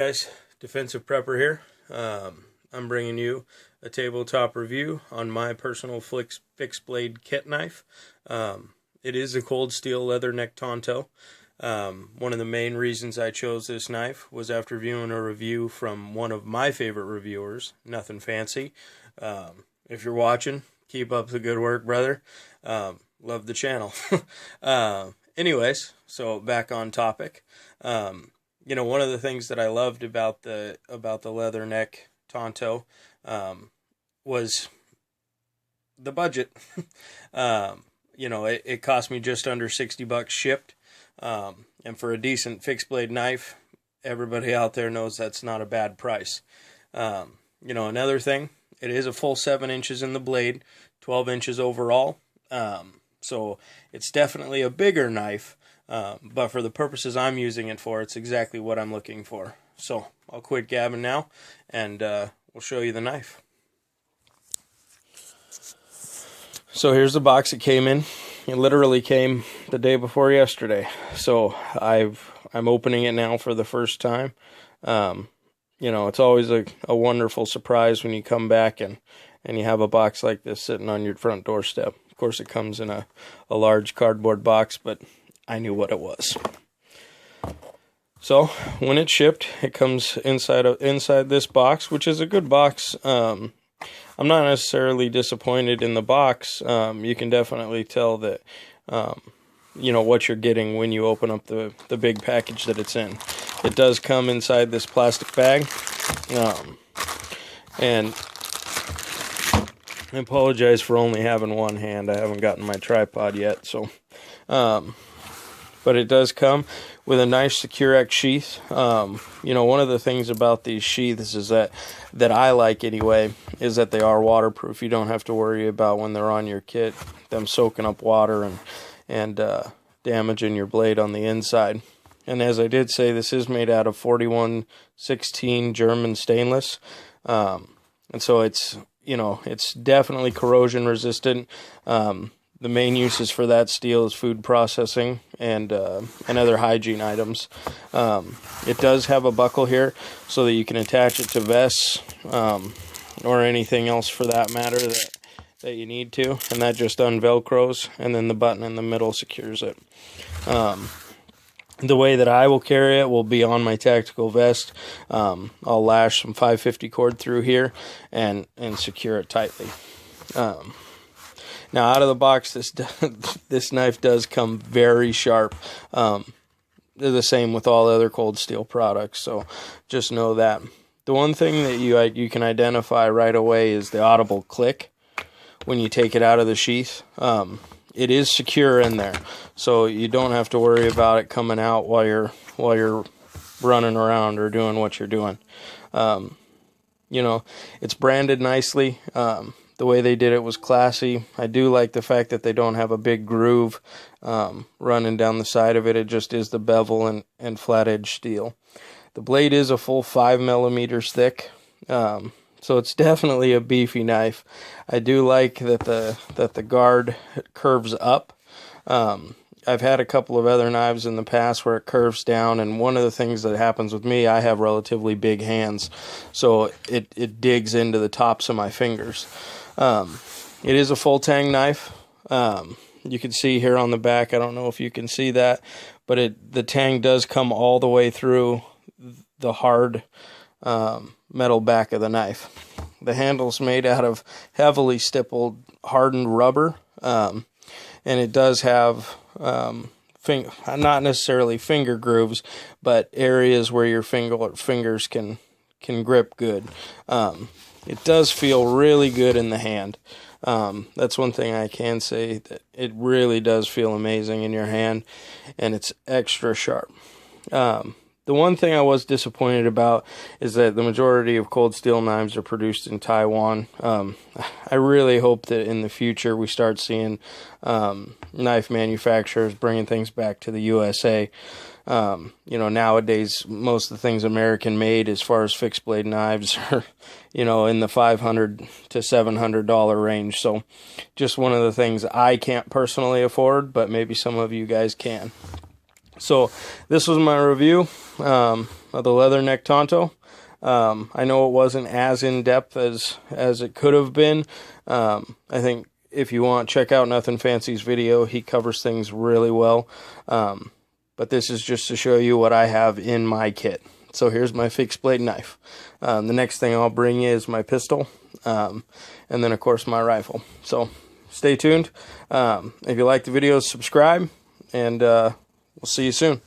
Guys, Defensive Prepper here. I'm bringing you a tabletop review on my personal fixed blade kit knife. It is a Cold Steel Leatherneck Tonto. One of the main reasons I chose this knife was after viewing a review from one of my favorite reviewers, Nothing Fancy. If you're watching, keep up the good work, brother. Love the channel. Anyways, so back on topic. One of the things that I loved about the Leatherneck Tonto was the budget. It cost me just under $60 shipped, and for a decent fixed blade knife, everybody out there knows that's not a bad price. Another thing, it is a full 7 inches in the blade, 12 inches overall, so it's definitely a bigger knife. But for the purposes I'm using it for, it's exactly what I'm looking for. So I'll quit gabbing now, and we'll show you the knife. So here's the box it came in. It literally came the day before yesterday. So I'm opening it now for the first time. It's always a wonderful surprise when you come back and you have a box like this sitting on your front doorstep. Of course, it comes in a large cardboard box, but I knew what it was. So when it's shipped, it comes inside this box, which is a good box. I'm not necessarily disappointed in the box. You can definitely tell that what you're getting when you open up the big package that it's in. It does come inside this plastic bag, and I apologize for only having one hand. I haven't gotten my tripod yet, so. But it does come with a nice Secure-X sheath. One of the things about these sheaths is that I like anyway, is that they are waterproof. You don't have to worry about when they're on your kit, them soaking up water and damaging your blade on the inside. And as I did say, this is made out of 4116 German stainless. And so it's definitely corrosion resistant. The main uses for that steel is food processing and other hygiene items. It does have a buckle here so that you can attach it to vests or anything else for that matter that you need to, and that just unvelcros, and then the button in the middle secures it. The way that I will carry it will be on my tactical vest. I'll lash some 550 cord through here and secure it tightly. Now, out of the box, this knife does come very sharp. They're the same with all other Cold Steel products, so just know that. The one thing that you can identify right away is the audible click when you take it out of the sheath. It is secure in there, so you don't have to worry about it coming out while you're running around or doing what you're doing. It's branded nicely. The way they did it was classy. I do like the fact that they don't have a big groove running down the side of it. It just is the bevel and flat edge steel. The blade is a full 5 millimeters thick, so it's definitely a beefy knife. I do like that the guard curves up. I've had a couple of other knives in the past where it curves down, and one of the things that happens with me, I have relatively big hands, so it digs into the tops of my fingers. It is a full tang knife. You can see here on the back, I don't know if you can see that, but the tang does come all the way through the hard metal back of the knife. The handle's made out of heavily stippled hardened rubber, and it does have not necessarily finger grooves, but areas where your fingers can grip good. It does feel really good in the hand. That's one thing I can say, that it really does feel amazing in your hand, and it's extra sharp. The one thing I was disappointed about is that the majority of Cold Steel knives are produced in Taiwan. I really hope that in the future we start seeing knife manufacturers bringing things back to the USA. Nowadays, most of the things American made as far as fixed blade knives are, in the $500 to $700 range. So just one of the things I can't personally afford, but maybe some of you guys can. So this was my review of the Leatherneck Tonto. I know it wasn't as in-depth as it could have been. I think if you want, check out Nothing Fancy's video. He covers things really well. But this is just to show you what I have in my kit. So here's my fixed blade knife. The next thing I'll bring you is my pistol. And then, of course, my rifle. So stay tuned. If you like the videos, subscribe. And we'll see you soon.